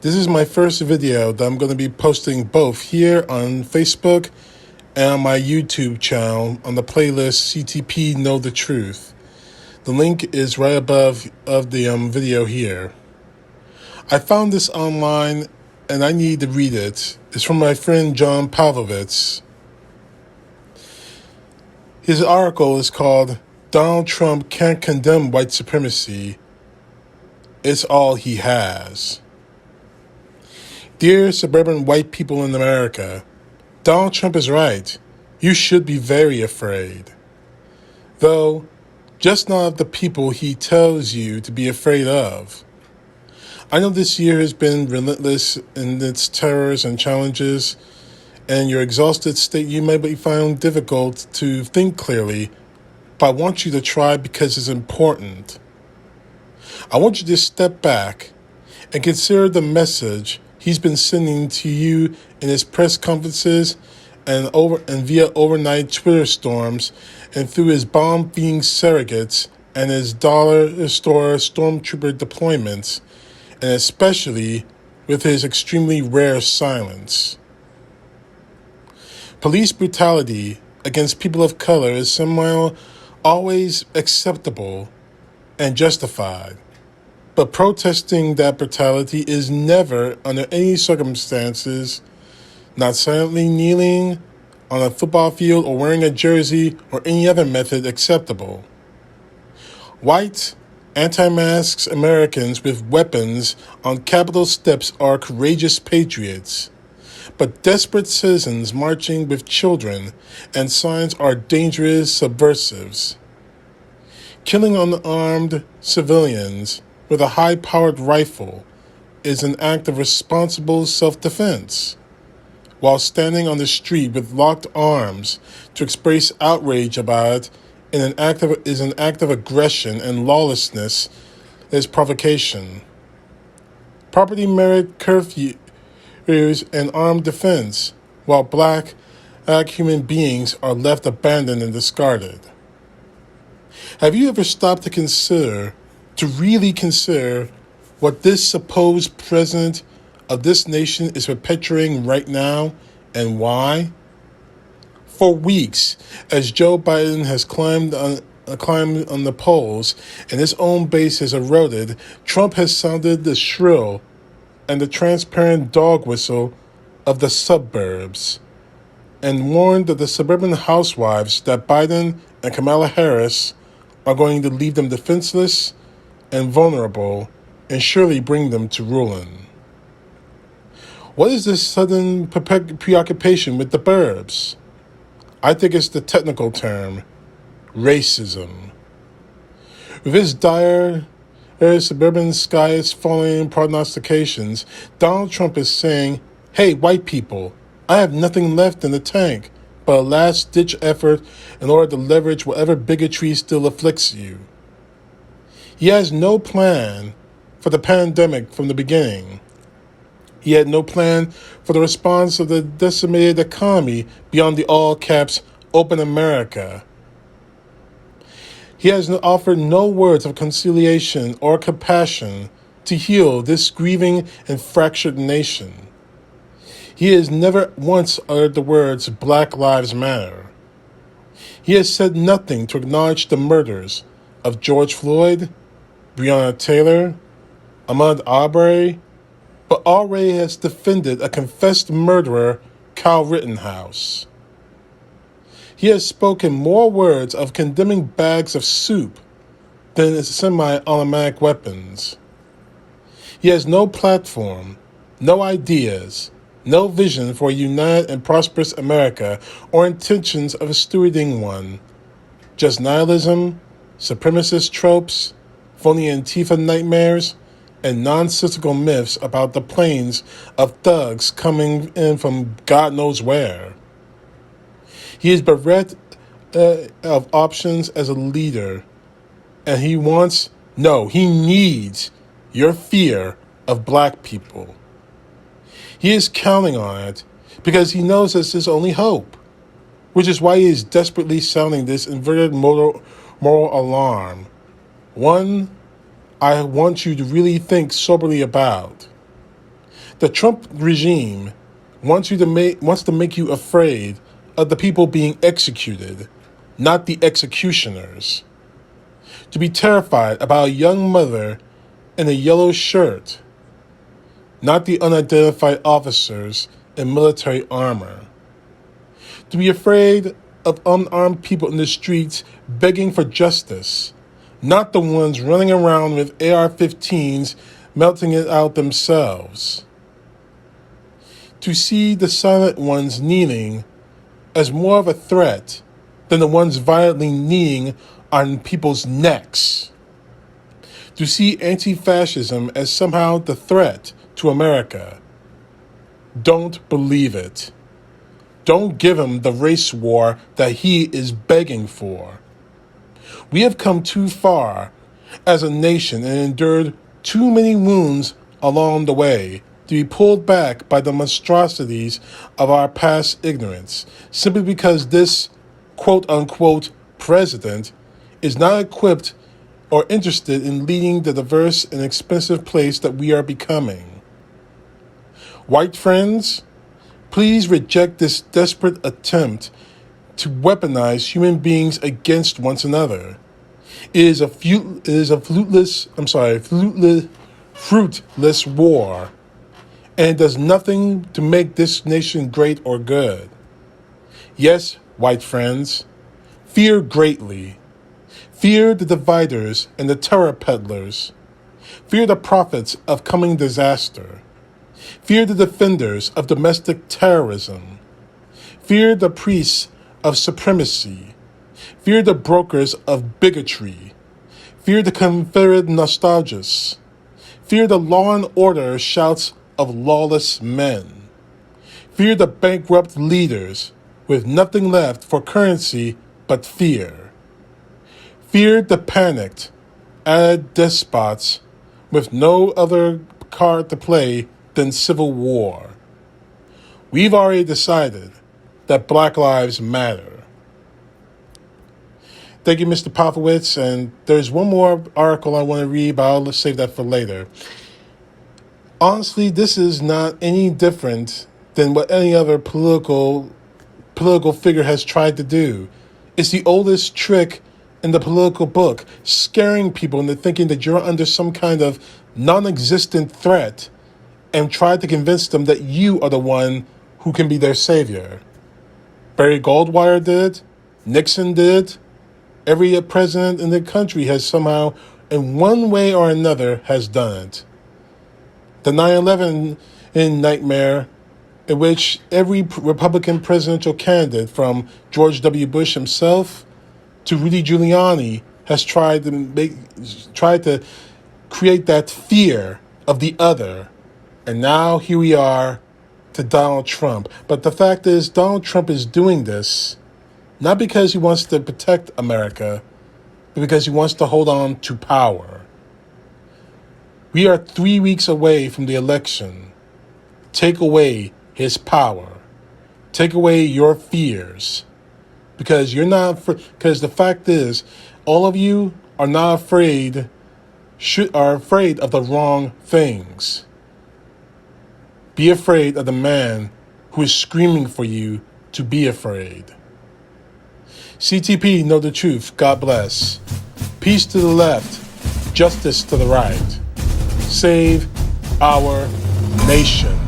This is my first video that I'm going to be posting both here on Facebook and on my YouTube channel on the playlist CTP Know the Truth. The link is right above of the video here. I found this online and I need to read it. It's from my friend John Pavlovitz. His article is called Donald Trump Can't Condemn White Supremacy. It's all he has. Dear suburban white people in America, Donald Trump is right. You should be very afraid. Though, just not of the people he tells you to be afraid of. I know this year has been relentless in its terrors and challenges, and in your exhausted state you may be found difficult to think clearly, but I want you to try because it's important. I want you to step back and consider the message he's been sending to you in his press conferences and via overnight Twitter storms and through his bomb-feeding surrogates and his dollar store stormtrooper deployments, and especially with his extremely rare silence. Police brutality against people of color is somehow always acceptable and justified. But protesting that brutality is never, under any circumstances, not silently kneeling on a football field or wearing a jersey or any other method acceptable. White, anti-masks Americans with weapons on Capitol steps are courageous patriots. But desperate citizens marching with children and signs are dangerous subversives. Killing unarmed civilians with a high-powered rifle is an act of responsible self-defense, while standing on the street with locked arms to express outrage about it is an act of aggression, and lawlessness is provocation. Property merit curfews and armed defense, while black human beings are left abandoned and discarded. Have you ever stopped to really consider what this supposed president of this nation is perpetuating right now and why? For weeks, as Joe Biden has climbed on the polls and his own base has eroded, Trump has sounded the shrill and the transparent dog whistle of the suburbs and warned the suburban housewives that Biden and Kamala Harris are going to leave them defenseless and vulnerable and surely bring them to ruin. What is this sudden preoccupation with the burbs? I think it's the technical term, racism. With his dire suburban sky is falling prognostications, Donald Trump is saying, hey, white people, I have nothing left in the tank but a last-ditch effort in order to leverage whatever bigotry still afflicts you. He has no plan for the pandemic from the beginning. He had no plan for the response of the decimated economy beyond the all-caps open America. He has offered no words of conciliation or compassion to heal this grieving and fractured nation. He has never once uttered the words Black Lives Matter. He has said nothing to acknowledge the murders of George Floyd, Breonna Taylor, Ahmaud Arbery, but already has defended a confessed murderer, Kyle Rittenhouse. He has spoken more words of condemning bags of soup than semi-automatic weapons. He has no platform, no ideas, no vision for a united and prosperous America or intentions of stewarding one. Just nihilism, supremacist tropes, phony Antifa nightmares, and nonsensical myths about the planes of thugs coming in from God knows where. He is bereft of options as a leader, and he needs your fear of black people. He is counting on it because he knows this is his only hope, which is why he is desperately sounding this inverted moral alarm. One I want you to really think soberly about. The Trump regime wants to make you afraid of the people being executed, not the executioners. To be terrified about a young mother in a yellow shirt, not the unidentified officers in military armor. To be afraid of unarmed people in the streets begging for justice, not the ones running around with AR-15s melting it out themselves. To see the silent ones kneeling as more of a threat than the ones violently kneeling on people's necks. To see anti-fascism as somehow the threat to America. Don't believe it. Don't give him the race war that he is begging for. We have come too far as a nation and endured too many wounds along the way to be pulled back by the monstrosities of our past ignorance, simply because this quote-unquote president is not equipped or interested in leading the diverse and expensive place that we are becoming. White friends, please reject this desperate attempt to weaponize human beings against one another. It is a fruitless war, and it does nothing to make this nation great or good. Yes, white friends, fear greatly. Fear the dividers and the terror peddlers. Fear the prophets of coming disaster. Fear the defenders of domestic terrorism. Fear the priests of supremacy. Fear the brokers of bigotry. Fear the Confederate nostalgists. Fear the law and order shouts of lawless men. Fear the bankrupt leaders with nothing left for currency but fear. Fear the panicked, ad despots with no other card to play than civil war. We've already decided that Black Lives Matter. Thank you, Mr. Pavlovitz. And there's one more article I want to read, but I'll save that for later. Honestly, this is not any different than what any other political figure has tried to do. It's the oldest trick in the political book, scaring people into thinking that you're under some kind of non-existent threat and try to convince them that you are the one who can be their savior. Barry Goldwater did. Nixon did. Every president in the country has somehow, in one way or another, has done it. The 9/11 nightmare, in which every Republican presidential candidate, from George W. Bush himself to Rudy Giuliani, has tried to create that fear of the other. And now here we are to Donald Trump. But the fact is, Donald Trump is doing this not because he wants to protect America, but because he wants to hold on to power. We are 3 weeks away from the election. Take away his power. Take away your fears. Because because the fact is, all of you are not afraid, are afraid of the wrong things. Be afraid of the man who is screaming for you to be afraid. CTP, know the truth. God bless. Peace to the left, justice to the right. Save our nation.